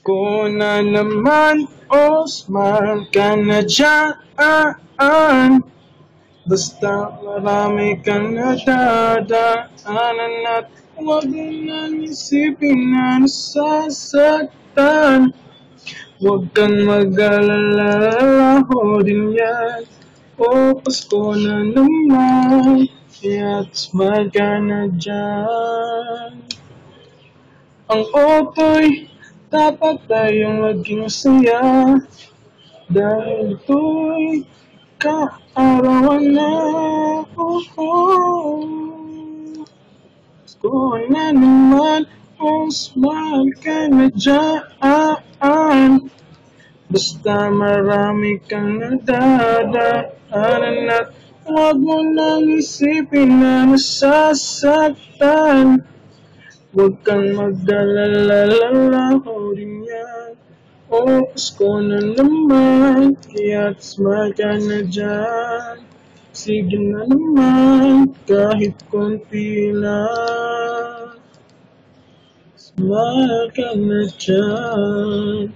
Ko na naman, Osman, ka na dyan. Basta marami kang nadadaanan at huwag mo nang isipin na nasasaktan. Huwag kang mag-alala, ako din yan. O Pasko na naman, kaya't smile ka na dyan. Ang oto'y dapat tayong maging masaya, dahil ito'y kaarawan na. Pasko na naman, oh smile ka na dyan. Basta marami kang nadadaanan at huwag mo nang isipin na nasasaktan. Huwag kang mag-alala, ako din yan. O Pasko na naman, kaya't smile ka na dyan. Sige na naman, kahit konti lang, smile ka na dyan.